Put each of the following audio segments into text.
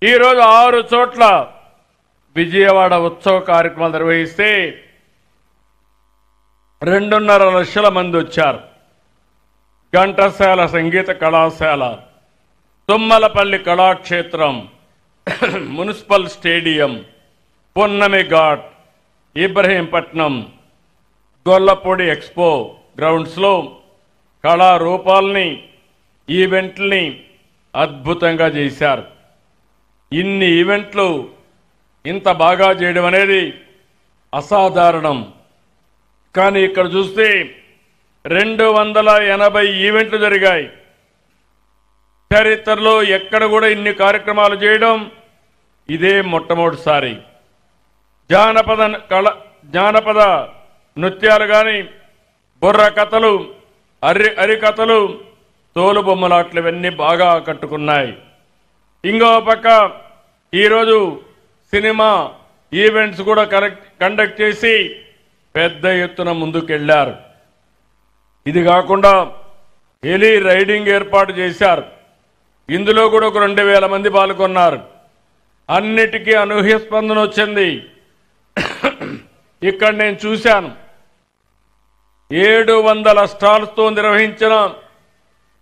ఈరోజు 6 చోట్ల విజయవాడ ఉత్సవ కార్యక్రమాలు నిర్వహిస్తే 2.5 లక్షల మంది వచ్చారు. Ghantasala Sangeetha Kalasala, Tummalapalli Kalakshetram, municipal stadium, Punnami Ghat, Ibrahimpatnam, Gollapudi expo గ్రౌండ్స్లో కళారూపాలని, ఈవెంట్లని అద్భుతంగా చేశారు. ఇన్ని ఈవెంట్లు ఇంత బాగా చేయడం అనేది అసాధారణం. కానీ ఇక్కడ చూస్తే 280 ఈవెంట్లు జరిగాయి. చరిత్రలో ఎక్కడ కూడా ఇన్ని కార్యక్రమాలు చేయడం ఇదే మొట్టమొదటిసారి. జానపద నృత్యాలు కానీ, బుర్ర కథలు, అరికథలు, తోలుబొమ్మలాట్లు ఇవన్నీ బాగా ఆకట్టుకున్నాయి. ఇంకో పక్క ఈరోజు సినిమా ఈవెంట్స్ కూడా కండక్ట్ చేసి పెద్ద ఎత్తున ముందుకెళ్లారు. ఇది కాకుండా హెలీ రైడింగ్ ఏర్పాటు చేశారు. ఇందులో కూడా ఒక 2,000 మంది పాల్గొన్నారు. అన్నిటికీ అనూహ్య స్పందన వచ్చింది. ఇక్కడ నేను చూశాను, 700 స్టాల్స్తో నిర్వహించిన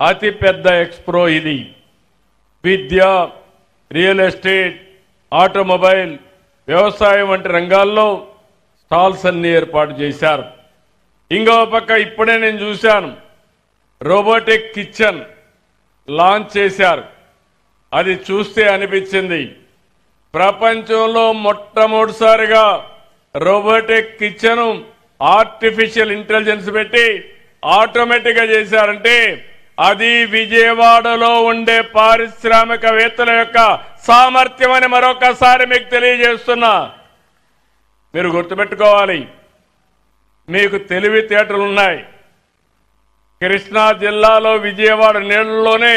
అతి పెద్ద ఎక్స్పో ఇది. విద్య, రియల్ ఎస్టేట్, ఆటోమొబైల్, వ్యవసాయం వంటి రంగాల్లో స్టాల్స్ అన్ని ఏర్పాటు చేశారు. ఇంకో పక్క ఇప్పుడే నేను చూశాను, రోబోటిక్ కిచెన్ లాంచ్ చేశారు. అది చూస్తే అనిపించింది, ప్రపంచంలో మొట్టమొదటిసారిగా రోబోటిక్ కిచెన్ ఆర్టిఫిషియల్ ఇంటెలిజెన్స్ పెట్టి ఆటోమేటిక్ గా చేశారంటే అది విజయవాడలో ఉండే పారిశ్రామికవేత్తల యొక్క సామర్థ్యం అని మరొకసారి మీకు తెలియజేస్తున్నా. మీరు గుర్తుపెట్టుకోవాలి, మీకు తెలివితేటలున్నాయి. కృష్ణా జిల్లాలో విజయవాడ నీళ్లలోనే,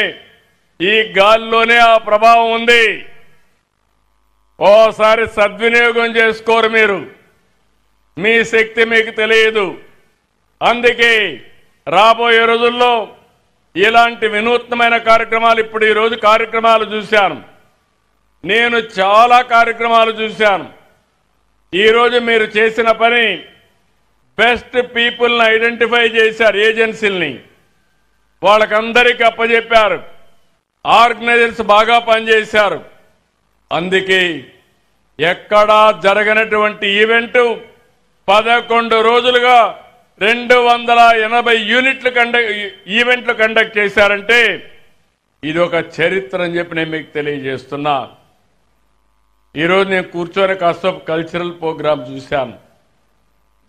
ఈ గాలిలోనే ఆ ప్రభావం ఉంది. ఓసారి సద్వినియోగం చేసుకోరు మీరు, మీ శక్తి మీకు తెలియదు. అందుకే రాబోయే రోజుల్లో ఇలాంటి వినూత్నమైన కార్యక్రమాలు, ఇప్పుడు ఈరోజు కార్యక్రమాలు చూశాను, నేను చాలా కార్యక్రమాలు చూశాను. ఈరోజు మీరు చేసిన పని, బెస్ట్ పీపుల్ని ఐడెంటిఫై చేశారు, ఏజెన్సీల్ని వాళ్ళకందరికీ అప్పచెప్పారు. ఆర్గనైజర్స్ బాగా పనిచేశారు. అందుకే ఎక్కడా జరగనటువంటి ఈవెంట్ 11 రోజులుగా 280 ఈవెంట్లు కండక్ట్ చేశారంటే ఇది ఒక చరిత్ర అని చెప్పి నేను మీకు తెలియజేస్తున్నా. ఈరోజు నేను కూర్చొని కాస్త కల్చరల్ ప్రోగ్రామ్ చూశాను.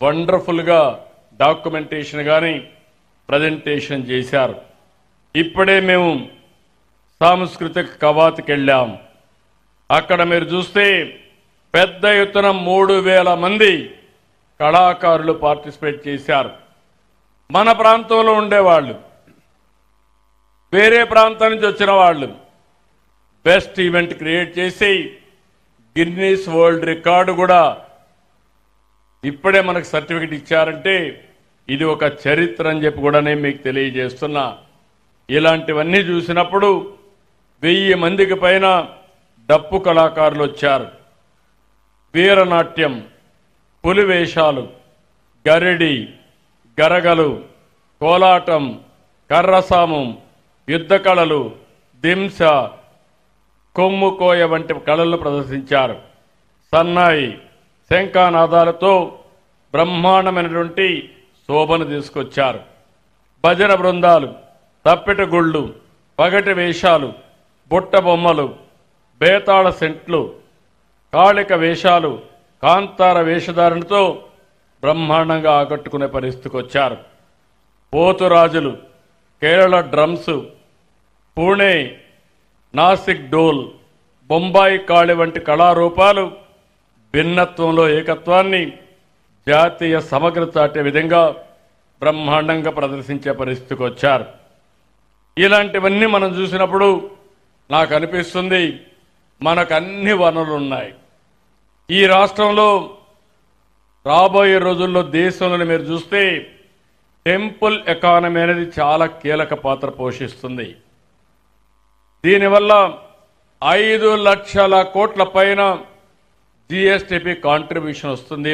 వండర్ఫుల్గా డాక్యుమెంటేషన్ కానీ ప్రజెంటేషన్ చేశారు. ఇప్పుడే మేము సాంస్కృతిక కవాతుకి వెళ్ళాం. అక్కడ మీరు చూస్తే పెద్ద ఎత్తున 3,000 మంది కళాకారులు పార్టిసిపేట్ చేశారు. మన ప్రాంతంలో ఉండేవాళ్ళు, వేరే ప్రాంతం నుంచి వచ్చిన వాళ్ళు బెస్ట్ ఈవెంట్ క్రియేట్ చేసి గిన్నీస్ వరల్డ్ రికార్డు కూడా ఇప్పుడే మనకు సర్టిఫికెట్ ఇచ్చారంటే ఇది ఒక చరిత్ర అని చెప్పి కూడా నేను మీకు తెలియజేస్తున్నా. ఇలాంటివన్నీ చూసినప్పుడు 1000 మందికి పైన డప్పు కళాకారులు వచ్చారు. వీరనాట్యం, పులివేషాలు, గరిడి, గరగలు, కోలాటం, కర్రసామం, యుద్ధ కళలు, దింస, కొమ్ముకోయ వంటి కళలను ప్రదర్శించారు. సన్నాయి, శంఖానాదాలతో బ్రహ్మాండమైనటువంటి శోభను తీసుకొచ్చారు. భజన బృందాలు, తప్పెట గుళ్ళు, పగటి వేషాలు, బుట్ట బొమ్మలు, బేతాళ సెంట్లు, కాళిక వేషాలు, కాంతార వేషధారణతో బ్రహ్మాండంగా ఆకట్టుకునే పరిస్థితికి వచ్చారు. పోతురాజులు, కేరళ డ్రమ్స్, పూణే, నాసిక్ డోల్, బొంబాయి కాళి వంటి కళారూపాలు భిన్నత్వంలో ఏకత్వాన్ని, జాతీయ సమగ్రత చాటే విధంగా బ్రహ్మాండంగా ప్రదర్శించే పరిస్థితికి వచ్చారు. ఇలాంటివన్నీ మనం చూసినప్పుడు నాకు అనిపిస్తుంది, మనకు అన్ని వనరులు ఉన్నాయి. ఈ రాష్ట్రంలో రాబోయే రోజుల్లో దేశంలో మీరు చూస్తే టెంపుల్ ఎకానమీ అనేది చాలా కీలక పాత్ర పోషిస్తుంది. దీనివల్ల 5 లక్షల కోట్ల పైన జీఎస్టీపీ కాంట్రిబ్యూషన్ వస్తుంది.